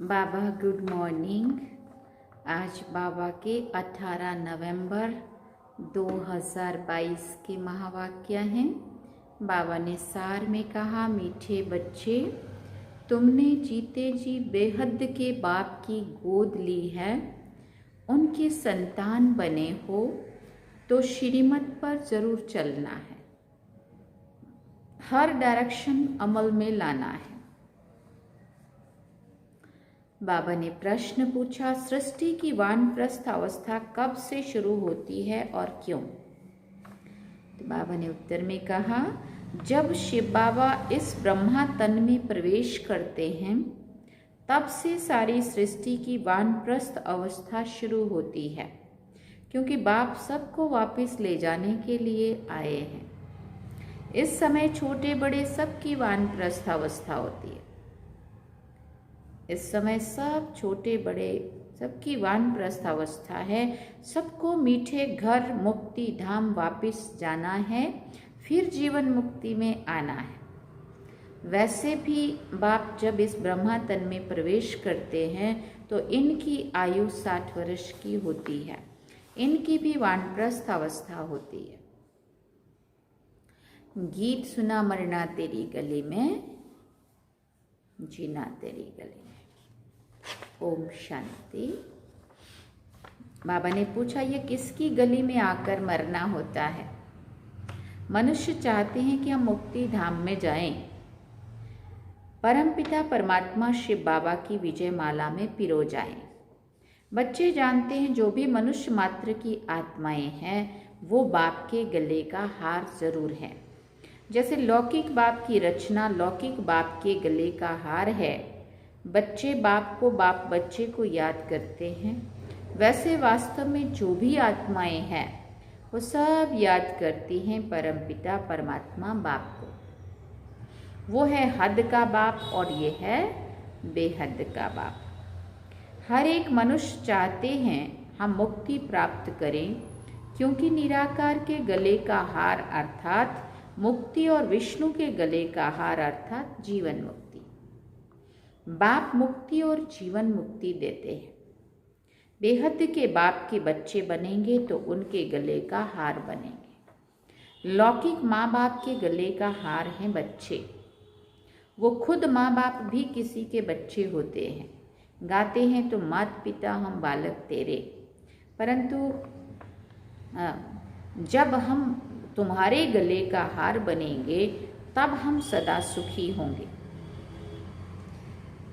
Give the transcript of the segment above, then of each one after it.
बाबा good morning. आज बाबा के 18 नवंबर 2022 के महावाक्य हैं। बाबा ने सार में कहा, मीठे बच्चे, तुमने जीते जी बेहद के बाप की गोद ली है। उनकी संतान बने हो तो श्रीमत पर जरूर चलना है, हर डायरेक्शन अमल में लाना है। बाबा ने प्रश्न पूछा, सृष्टि की वानप्रस्थ अवस्था कब से शुरू होती है और क्यों? तो बाबा ने उत्तर में कहा, जब शिव बाबा इस ब्रह्मा तन में प्रवेश करते हैं तब से सारी सृष्टि की वानप्रस्थ अवस्था शुरू होती है, क्योंकि बाप सबको वापस ले जाने के लिए आए हैं। इस समय छोटे बड़े सबकी वानप्रस्थ अवस्था होती है। इस समय सब छोटे बड़े सबकी वानप्रस्थ अवस्था है। सबको मीठे घर मुक्ति धाम वापस जाना है, फिर जीवन मुक्ति में आना है। वैसे भी बाप जब इस ब्रह्मा तन में प्रवेश करते हैं तो इनकी आयु 60 वर्ष की होती है। इनकी भी वानप्रस्थ अवस्था होती है। गीत सुना मरना तेरी गली में, जीना तेरी गली में। ओम शांति। बाबा ने पूछा, ये किसकी गली में आकर मरना होता है? मनुष्य चाहते हैं कि हम मुक्ति धाम में जाएं। परमपिता परमात्मा शिव बाबा की विजय माला में पिरो जाएं। बच्चे जानते हैं जो भी मनुष्य मात्र की आत्माएं हैं वो बाप के गले का हार जरूर है। जैसे लौकिक बाप की रचना लौकिक बाप के गले का हार है, बच्चे बाप को, बाप बच्चे को याद करते हैं, वैसे वास्तव में जो भी आत्माएं हैं वो सब याद करती हैं परमपिता परमात्मा बाप को। वो है हद का बाप और ये है बेहद का बाप। हर एक मनुष्य चाहते हैं हम मुक्ति प्राप्त करें, क्योंकि निराकार के गले का हार अर्थात मुक्ति और विष्णु के गले का हार अर्थात जीवन मुक्ति। बाप मुक्ति और जीवन मुक्ति देते हैं। बेहद के बाप के बच्चे बनेंगे तो उनके गले का हार बनेंगे। लौकिक माँ बाप के गले का हार हैं बच्चे। वो खुद माँ बाप भी किसी के बच्चे होते हैं। गाते हैं तो मात पिता हम बालक तेरे, परंतु जब हम तुम्हारे गले का हार बनेंगे तब हम सदा सुखी होंगे।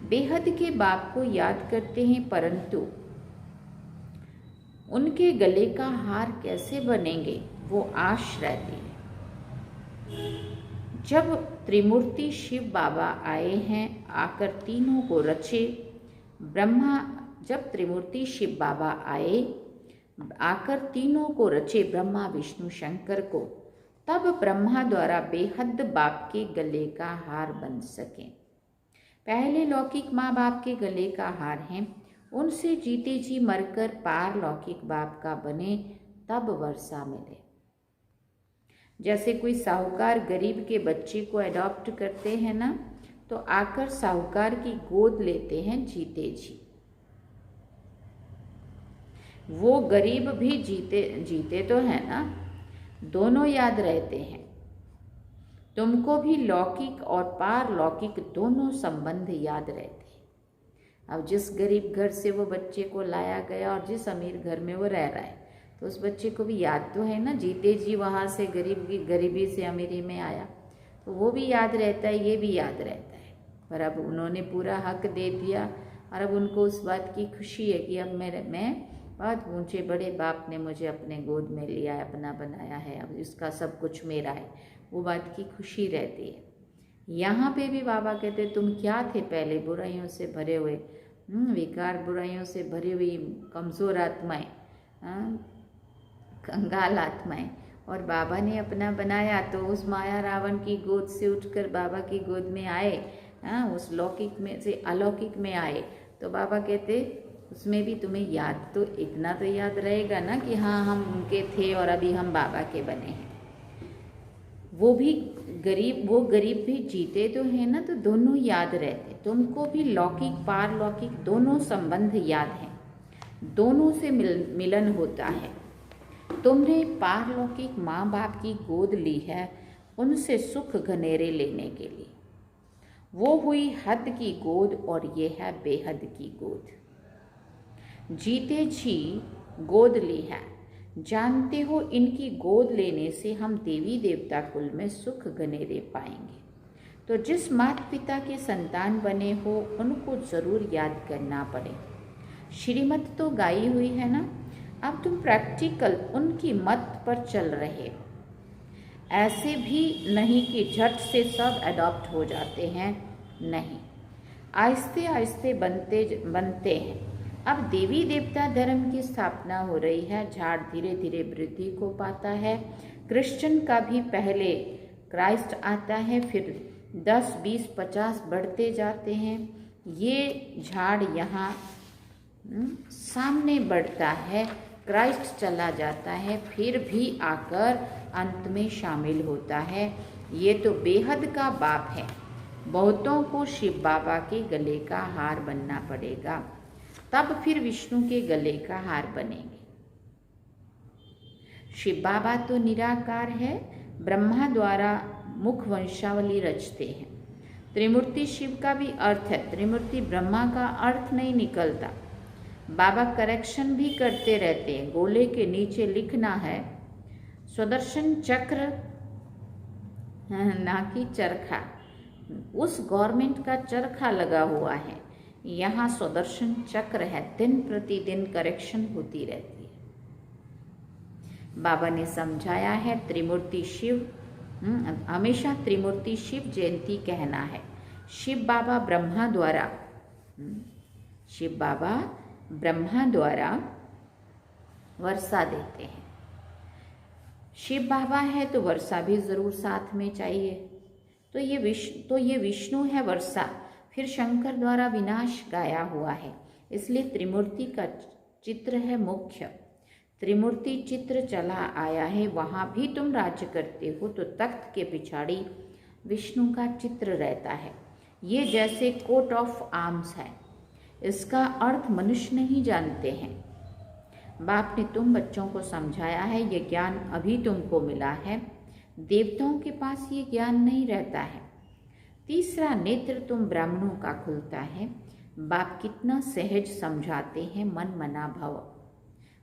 बेहद के बाप को याद करते हैं, परंतु उनके गले का हार कैसे बनेंगे वो आश रहती है। जब त्रिमूर्ति शिव बाबा आए हैं आकर तीनों को रचे, जब त्रिमूर्ति शिव बाबा आए आकर तीनों को रचे, ब्रह्मा विष्णु शंकर को, तब ब्रह्मा द्वारा बेहद बाप के गले का हार बन सके। पहले लौकिक माँ बाप के गले का हार हैं, उनसे जीते जी मरकर पार लौकिक बाप का बने तब वर्षा मिले। जैसे कोई साहूकार गरीब के बच्चे को अडॉप्ट करते हैं ना, तो आकर साहूकार की गोद लेते हैं जीते जी। वो गरीब भी जीते तो है ना, दोनों याद रहते हैं। तुमको भी लौकिक और पार लौकिक दोनों संबंध याद रहते हैं। अब जिस गरीब घर से वो बच्चे को लाया गया और जिस अमीर घर में वो रह रहा है, तो उस बच्चे को भी याद तो है ना, जीते जी वहाँ से गरीबी से अमीरी में आया, तो वो भी याद रहता है, ये भी याद रहता है। पर अब उन्होंने पूरा हक दे दिया और अब उनको उस बात की खुशी है कि अब मैं बहुत ऊंचे बड़े बाप ने मुझे अपने गोद में लिया है, अपना बनाया है, अब इसका सब कुछ मेरा है, वो बात की खुशी रहती है। यहाँ पे भी बाबा कहते तुम क्या थे पहले? बुराइयों से भरे हुए विकार, बुराइयों से भरी हुई कमज़ोर आत्माएं, कंगाल आत्माएं, और बाबा ने अपना बनाया तो उस माया रावण की गोद से उठकर बाबा की गोद में आए, उस लौकिक में से अलौकिक में आए। तो बाबा कहते उसमें भी तुम्हें याद तो इतना तो याद रहेगा ना कि हाँ हम उनके थे और अभी हम बाबा के बने हैं। वो गरीब भी जीते तो है ना, तो दोनों याद रहते। तुमको भी लौकिक पारलौकिक दोनों संबंध याद हैं, दोनों से मिलन होता है। तुमने पारलौकिक माँ बाप की गोद ली है उनसे सुख घनेरे लेने के लिए। वो हुई हद की गोद और ये है बेहद की गोद। जीते जी गोद ली है। जानते हो, इनकी गोद लेने से हम देवी देवता कुल में सुख घनेरे पाएंगे। तो जिस माता पिता के संतान बने हो उनको ज़रूर याद करना पड़े। श्रीमत तो गाई हुई है ना, अब तुम प्रैक्टिकल उनकी मत पर चल रहे हो। ऐसे भी नहीं कि झट से सब अडॉप्ट हो जाते हैं, नहीं, आहिस्ते आहिस्ते बनते हैं। अब देवी देवता धर्म की स्थापना हो रही है, झाड़ धीरे धीरे वृद्धि को पाता है। क्रिश्चियन का भी पहले क्राइस्ट आता है, फिर 10, 20, 50 बढ़ते जाते हैं। ये झाड़ यहाँ सामने बढ़ता है, क्राइस्ट चला जाता है, फिर भी आकर अंत में शामिल होता है। ये तो बेहद का बाप है। बहुतों को शिव बाबा के गले का हार बनना पड़ेगा, तब फिर विष्णु के गले का हार बनेंगे। शिव बाबा तो निराकार है, ब्रह्मा द्वारा मुख वंशावली रचते हैं। त्रिमूर्ति शिव का भी अर्थ है, त्रिमूर्ति ब्रह्मा का अर्थ नहीं निकलता। बाबा करेक्शन भी करते रहते हैं। गोले के नीचे लिखना है सुदर्शन चक्र, ना कि चरखा। उस गवर्नमेंट का चरखा लगा हुआ है, यहाँ सुदर्शन चक्र है। दिन प्रतिदिन करेक्शन होती रहती है। बाबा ने समझाया है त्रिमूर्ति शिव, हमेशा त्रिमूर्ति शिव जयंती कहना है। शिव बाबा ब्रह्मा द्वारा वर्षा देते हैं। शिव बाबा है तो वर्षा भी जरूर साथ में चाहिए। तो ये विष्णु है वर्षा, फिर शंकर द्वारा विनाश गाया हुआ है, इसलिए त्रिमूर्ति का चित्र है मुख्य। त्रिमूर्ति चित्र चला आया है, वहाँ भी तुम राज्य करते हो तो तख्त के पिछाड़ी विष्णु का चित्र रहता है। ये जैसे कोट ऑफ आर्म्स है, इसका अर्थ मनुष्य नहीं जानते हैं। बाप ने तुम बच्चों को समझाया है, ये ज्ञान अभी तुमको मिला है, देवताओं के पास ये ज्ञान नहीं रहता है। तीसरा नेत्र तुम ब्राह्मणों का खुलता है। बाप कितना सहज समझाते हैं, मन मना भव।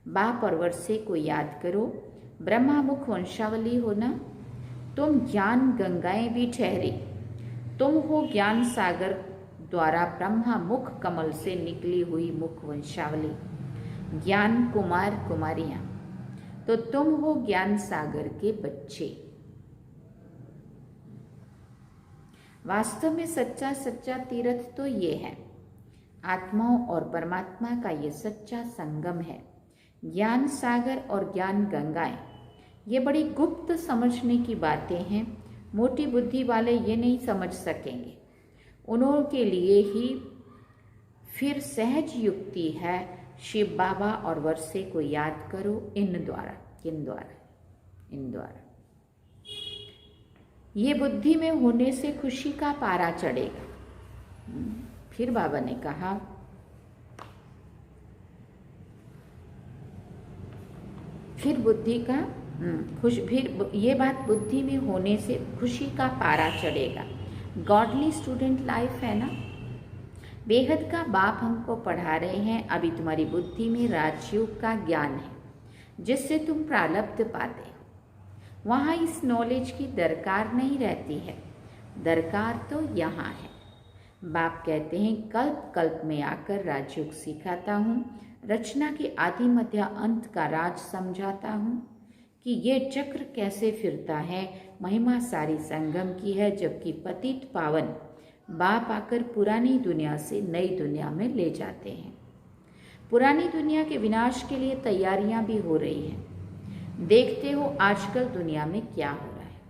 बाप और वर्षे को याद करो, ब्रह्मा मुख वंशावली हो ना, तुम ज्ञान गंगाएं भी ठहरे। तुम हो ज्ञान सागर द्वारा ब्रह्मा मुख कमल से निकली हुई मुख वंशावली, ज्ञान कुमार कुमारियां। तो तुम हो ज्ञान सागर के बच्चे। वास्तव में सच्चा तीर्थ तो ये है, आत्माओं और परमात्मा का ये सच्चा संगम है। ज्ञान सागर और ज्ञान गंगाएं, ये बड़ी गुप्त समझने की बातें हैं। मोटी बुद्धि वाले ये नहीं समझ सकेंगे। उन्हों के लिए ही फिर सहज युक्ति है, शिव बाबा और वर्षे को याद करो इन द्वारा। ये बुद्धि में होने से खुशी का पारा चढ़ेगा। फिर बाबा ने कहा, फिर ये बात बुद्धि में होने से खुशी का पारा चढ़ेगा। गॉडली स्टूडेंट लाइफ है ना। बेहद का बाप हमको पढ़ा रहे हैं। अभी तुम्हारी बुद्धि में राजयोग का ज्ञान है, जिससे तुम प्रारब्ध पाते हो। वहाँ इस नॉलेज की दरकार नहीं रहती है, दरकार तो यहाँ है। बाप कहते हैं, कल्प कल्प में आकर राजयोग सिखाता हूँ, रचना के आदि मध्य अंत का राज समझाता हूँ कि ये चक्र कैसे फिरता है। महिमा सारी संगम की है, जबकि पतित पावन बाप आकर पुरानी दुनिया से नई दुनिया में ले जाते हैं। पुरानी दुनिया के विनाश के लिए तैयारियां भी हो रही हैं। देखते हो आजकल दुनिया में क्या हो रहा है।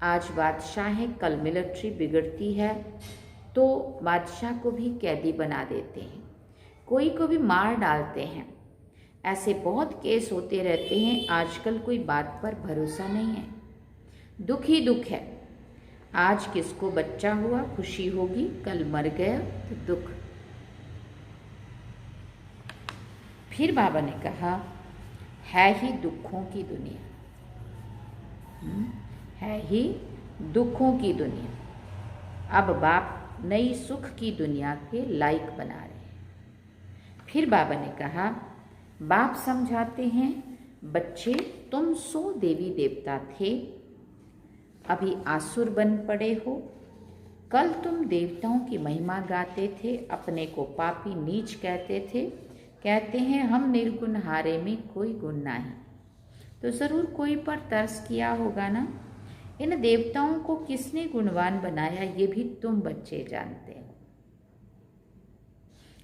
आज बादशाह है, कल मिलिट्री बिगड़ती है तो बादशाह को भी कैदी बना देते हैं, कोई को भी मार डालते हैं। ऐसे बहुत केस होते रहते हैं। आजकल कोई बात पर भरोसा नहीं है। दुख ही दुख है। आज किसको बच्चा हुआ खुशी होगी, कल मर गया तो दुख। फिर बाबा ने कहा, है ही दुखों की दुनिया, है ही दुखों की दुनिया। अब बाप नई सुख की दुनिया के लायक बना रहे हैं। फिर बाबा ने कहा, बाप समझाते हैं, बच्चे तुम 100 देवी देवता थे, अभी आसुर बन पड़े हो। कल तुम देवताओं की महिमा गाते थे, अपने को पापी नीच कहते थे, कहते हैं हम निर्गुण हारे में कोई गुण नहीं। तो ज़रूर कोई पर तरस किया होगा ना। इन देवताओं को किसने गुणवान बनाया ये भी तुम बच्चे जानते हो।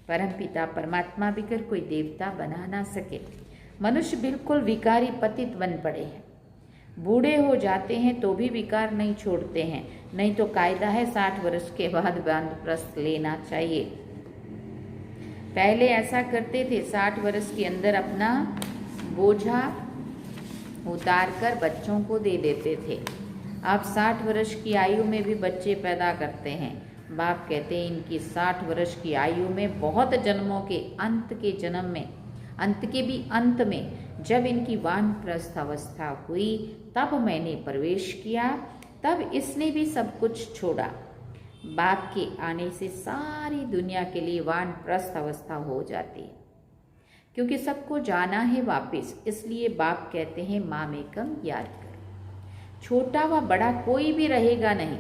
परमपिता परमात्मा बिगर कोई देवता बना ना सके। मनुष्य बिल्कुल विकारी पतित बन पड़े हैं। बूढ़े हो जाते हैं तो भी विकार नहीं छोड़ते हैं, नहीं तो कायदा है 60 वर्ष के बाद वानप्रस्थ लेना चाहिए। पहले ऐसा करते थे, 60 वर्ष के अंदर अपना बोझा उतार कर बच्चों को दे देते थे। अब 60 वर्ष की आयु में भी बच्चे पैदा करते हैं। बाप कहते हैं इनकी 60 वर्ष की आयु में बहुत जन्मों के अंत के जन्म में, अंत के भी अंत में जब इनकी वानप्रस्थ अवस्था हुई तब मैंने प्रवेश किया, तब इसने भी सब कुछ छोड़ा। बाप के आने से सारी दुनिया के लिए वानप्रस्थ अवस्था हो जाती है, क्योंकि सबको जाना है वापस। इसलिए बाप कहते हैं मामेकम याद करो। छोटा व बड़ा कोई भी रहेगा नहीं।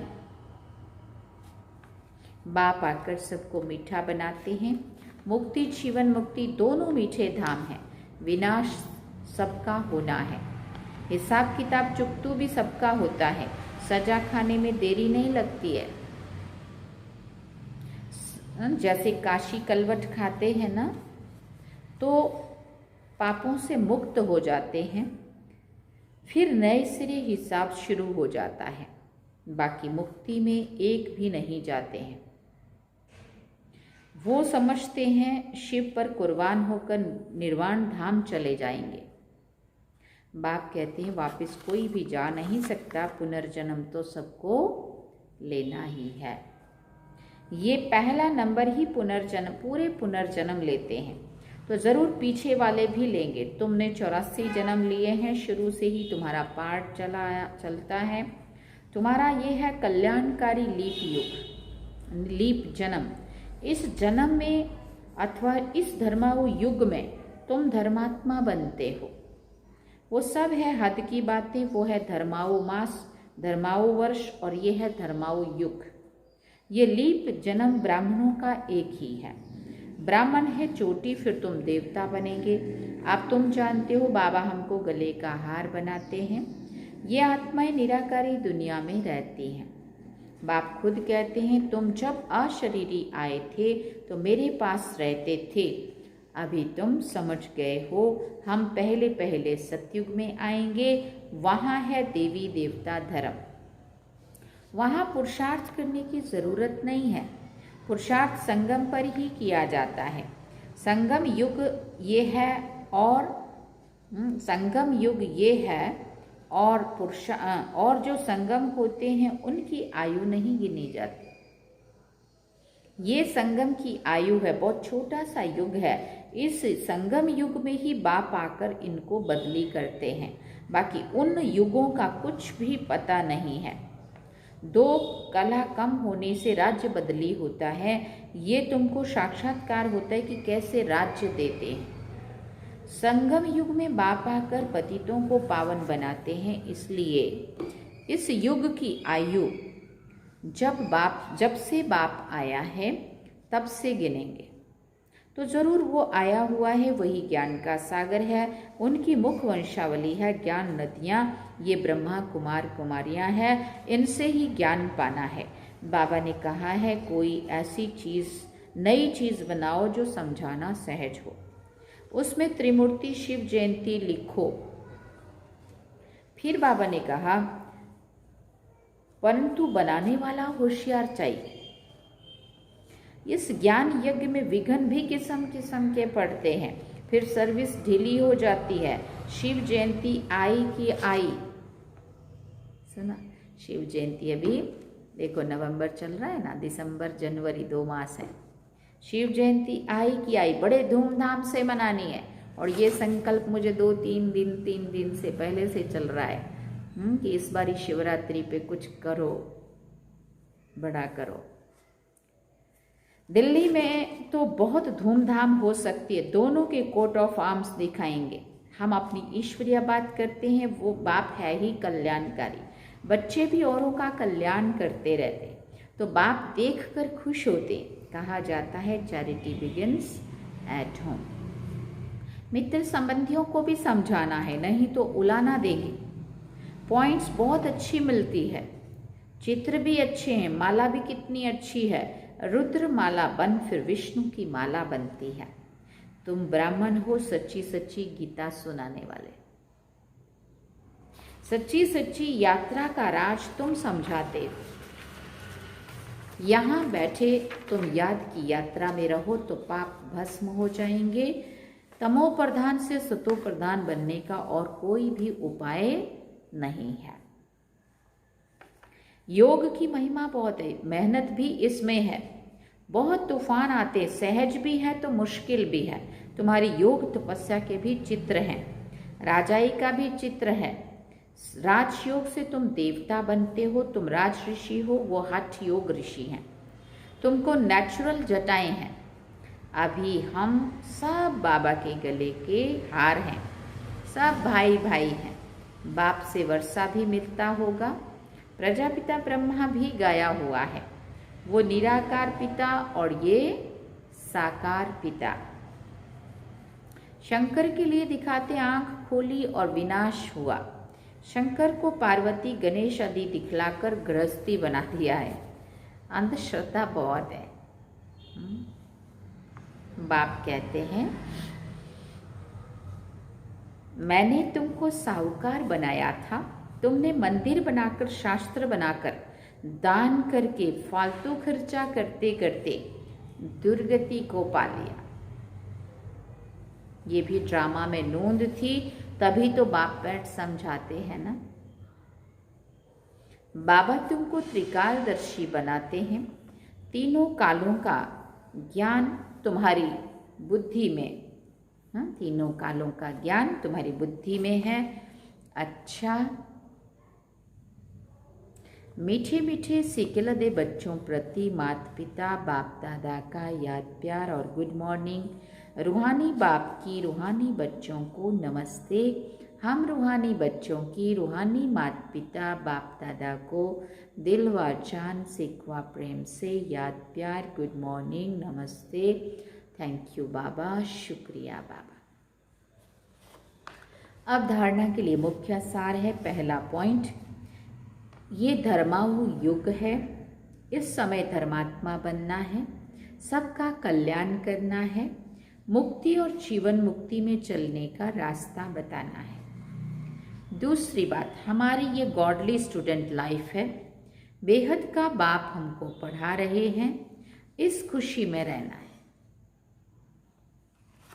बाप आकर सबको मीठा बनाते हैं। मुक्ति जीवन मुक्ति दोनों मीठे धाम हैं। विनाश सबका होना है। हिसाब किताब चुकतू भी सबका होता है। सजा खाने में देरी नहीं लगती है। जैसे काशी कलवट खाते हैं ना, तो पापों से मुक्त हो जाते हैं, फिर नए सिरे हिसाब शुरू हो जाता है। बाकी मुक्ति में एक भी नहीं जाते हैं। वो समझते हैं शिव पर कुर्बान होकर निर्वाण धाम चले जाएंगे। बाप कहते हैं वापस कोई भी जा नहीं सकता, पुनर्जन्म तो सबको लेना ही है। ये पहला नंबर ही पुनर्जन्म, पूरे पुनर्जन्म लेते हैं तो ज़रूर पीछे वाले भी लेंगे। तुमने 84 जन्म लिए हैं, शुरू से ही तुम्हारा पार्ट चलता है। तुम्हारा ये है कल्याणकारी लीप युग, लीप जन्म। इस जन्म में अथवा इस धर्माओ युग में तुम धर्मात्मा बनते हो। वो सब है हद की बातें, वो है धर्माओ मास, धर्माओ वर्ष, और ये है धर्माओ युग। ये लीप जन्म ब्राह्मणों का एक ही है। ब्राह्मण है चोटी, फिर तुम देवता बनेंगे। अब तुम जानते हो बाबा हमको गले का हार बनाते हैं। ये आत्माएं निराकारी दुनिया में रहती हैं। बाप खुद कहते हैं तुम जब अशरीरी आए थे तो मेरे पास रहते थे। अभी तुम समझ गए हो हम पहले पहले सतयुग में आएंगे। वहाँ है देवी देवता धर्म। वहाँ पुरुषार्थ करने की ज़रूरत नहीं है। पुरुषार्थ संगम पर ही किया जाता है। संगम युग ये है और संगम युग ये है और जो संगम होते हैं उनकी आयु नहीं गिनी जाती। ये संगम की आयु है, बहुत छोटा सा युग है। इस संगम युग में ही बाप आकर इनको बदली करते हैं। बाकी उन युगों का कुछ भी पता नहीं है। 2 कला कम होने से राज्य बदली होता है। ये तुमको साक्षात्कार होता है कि कैसे राज्य देते हैं। संगम युग में बाप आकर पतितों को पावन बनाते हैं। इसलिए इस युग की आयु जब से बाप आया है तब से गिनेंगे तो ज़रूर वो आया हुआ है, वही ज्ञान का सागर है। उनकी मुख वंशावली है ज्ञान नदियाँ। ये ब्रह्मा कुमार कुमारियाँ हैं, इनसे ही ज्ञान पाना है। बाबा ने कहा है कोई ऐसी चीज़, नई चीज़ बनाओ जो समझाना सहज हो। उसमें त्रिमूर्ति शिव जयंती लिखो। फिर बाबा ने कहा परंतु बनाने वाला होशियार चाहिए। इस ज्ञान यज्ञ में विघ्न भी किस्म किस्म के पड़ते हैं, फिर सर्विस ढीली हो जाती है। शिव जयंती आई कि आई, सुना। शिव जयंती अभी देखो नवंबर चल रहा है ना, दिसंबर जनवरी 2 मास है। शिव जयंती आई कि आई, बड़े धूमधाम से मनानी है। और ये संकल्प मुझे 3 दिन से पहले से चल रहा है कि इस बारी शिवरात्रि पे कुछ करो, बड़ा करो। दिल्ली में तो बहुत धूमधाम हो सकती है, दोनों के कोट ऑफ आर्म्स दिखाएंगे। हम अपनी ईश्वरीय बात करते हैं, वो बाप है ही कल्याणकारी। बच्चे भी औरों का कल्याण करते रहते, तो बाप देखकर खुश होते। कहा जाता है चैरिटी बिगिंस एट होम। मित्र संबंधियों को भी समझाना है, नहीं तो उलाना देगी। पॉइंट्स बहुत अच्छी मिलती है, चित्र भी अच्छे हैं, माला भी कितनी अच्छी है। रुद्र माला बन फिर विष्णु की माला बनती है। तुम ब्राह्मण हो, सच्ची सच्ची गीता सुनाने वाले, सच्ची सच्ची यात्रा का राज तुम समझाते हो। यहाँ बैठे तुम याद की यात्रा में रहो तो पाप भस्म हो जाएंगे। तमो प्रधान से सतो प्रधान बनने का और कोई भी उपाय नहीं है। योग की महिमा बहुत है, मेहनत भी इसमें है। बहुत तूफान आते, सहज भी है तो मुश्किल भी है। तुम्हारी योग तपस्या के भी चित्र हैं, राजाई का भी चित्र है। राजयोग से तुम देवता बनते हो, तुम राज ऋषि हो, वो हठ योग ऋषि हैं। तुमको नेचुरल जटाएं हैं। अभी हम सब बाबा के गले के हार हैं, सब भाई भाई हैं। बाप से वर्षा भी मिलता होगा। प्रजापिता ब्रह्मा भी गाया हुआ है, वो निराकार पिता और ये साकार पिता। शंकर के लिए दिखाते आंख खोली और विनाश हुआ। शंकर को पार्वती गणेश आदि दिखलाकर गृहस्थी बना दिया है। अंधश्रद्धा बहुत है। बाप कहते हैं मैंने तुमको साहूकार बनाया था, तुमने मंदिर बनाकर शास्त्र बनाकर दान करके फालतू खर्चा करते करते दुर्गति को पा लिया। ये भी ड्रामा में नोंद थी, तभी तो बाप बैठ समझाते हैं ना। बाबा तुमको त्रिकालदर्शी बनाते हैं। तीनों कालों का ज्ञान तुम्हारी बुद्धि में, तीनों कालों का ज्ञान तुम्हारी बुद्धि में है। अच्छा, मीठे मीठे सिकल दे बच्चों प्रति माता पिता बाप दादा का याद प्यार और गुड मॉर्निंग। रूहानी बाप की रूहानी बच्चों को नमस्ते। हम रूहानी बच्चों की रूहानी माता पिता बाप दादा को दिल व जान सिखवा प्रेम से याद प्यार गुड मॉर्निंग नमस्ते। थैंक यू बाबा, शुक्रिया बाबा। अब धारणा के लिए मुख्य सार है। पहला पॉइंट, ये धर्माहु युग है। इस समय धर्मात्मा बनना है, सबका कल्याण करना है, मुक्ति और जीवन मुक्ति में चलने का रास्ता बताना है। दूसरी बात, हमारी ये गॉडली स्टूडेंट लाइफ है। बेहद का बाप हमको पढ़ा रहे हैं, इस खुशी में रहना है।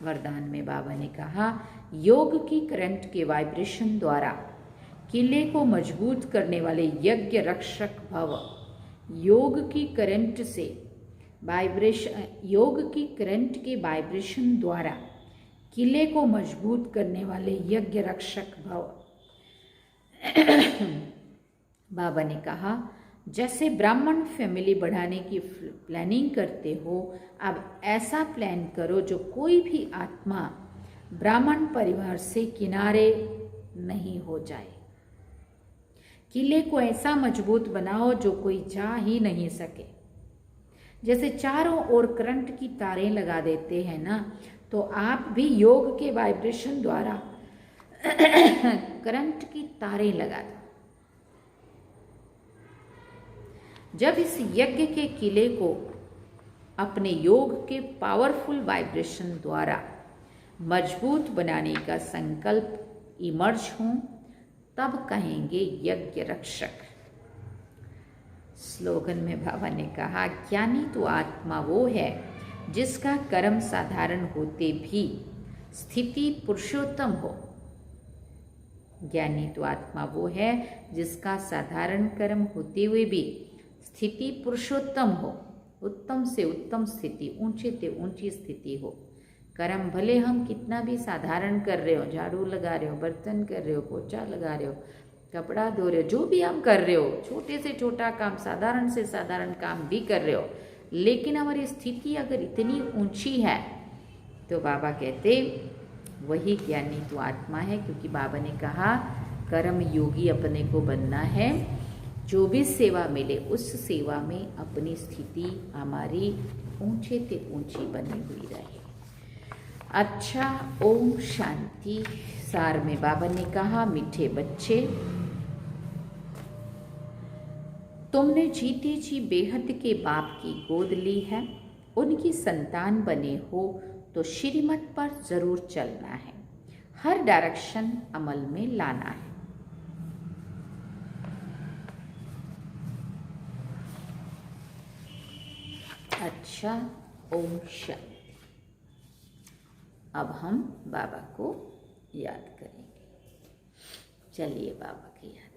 वरदान में बाबा ने कहा, योग की करंट के वाइब्रेशन द्वारा किले को मजबूत करने वाले यज्ञ रक्षक भव। योग की करंट से योग की करंट के वाइब्रेशन द्वारा किले को मजबूत करने वाले यज्ञ रक्षक भव। बाबा ने कहा, जैसे ब्राह्मण फैमिली बढ़ाने की प्लानिंग करते हो, अब ऐसा प्लान करो जो कोई भी आत्मा ब्राह्मण परिवार से किनारे नहीं हो जाए। किले को ऐसा मजबूत बनाओ जो कोई जा ही नहीं सके। जैसे चारों ओर करंट की तारें लगा देते हैं ना, तो आप भी योग के वाइब्रेशन द्वारा करंट की तारें लगा दो। जब इस यज्ञ के किले को अपने योग के पावरफुल वाइब्रेशन द्वारा मजबूत बनाने का संकल्प इमर्ज हो, तब कहेंगे यज्ञ रक्षक। स्लोगन में बाबा ने कहा, ज्ञानी तो आत्मा वो है जिसका कर्म साधारण होते भी स्थिति पुरुषोत्तम हो। ज्ञानी तो आत्मा वो है जिसका साधारण कर्म होते हुए भी स्थिति पुरुषोत्तम हो, उत्तम से उत्तम स्थिति, ऊंचे से ऊंची स्थिति हो। कर्म भले हम कितना भी साधारण कर रहे हो, झाड़ू लगा रहे हो, बर्तन कर रहे हो, पोछा लगा रहे हो, कपड़ा धो रहे हो, जो भी हम कर रहे हो, छोटे से छोटा काम, साधारण से साधारण काम भी कर रहे हो, लेकिन हमारी स्थिति अगर इतनी ऊंची है तो बाबा कहते वही ज्ञानी तो आत्मा है। क्योंकि बाबा ने कहा कर्म योगी अपने को बनना है, जो भी सेवा मिले उस सेवा में अपनी स्थिति हमारी ऊंचे से ऊंची बनी हुई रहे। अच्छा, ओम शांति। सार में बाबा ने कहा, मीठे बच्चे, तुमने जीते जी बेहद के बाप की गोद ली है, उनकी संतान बने हो तो श्रीमत पर जरूर चलना है, हर डायरेक्शन अमल में लाना है। अच्छा, ओम शांति। अब हम बाबा को याद करेंगे। चलिए बाबा की याद।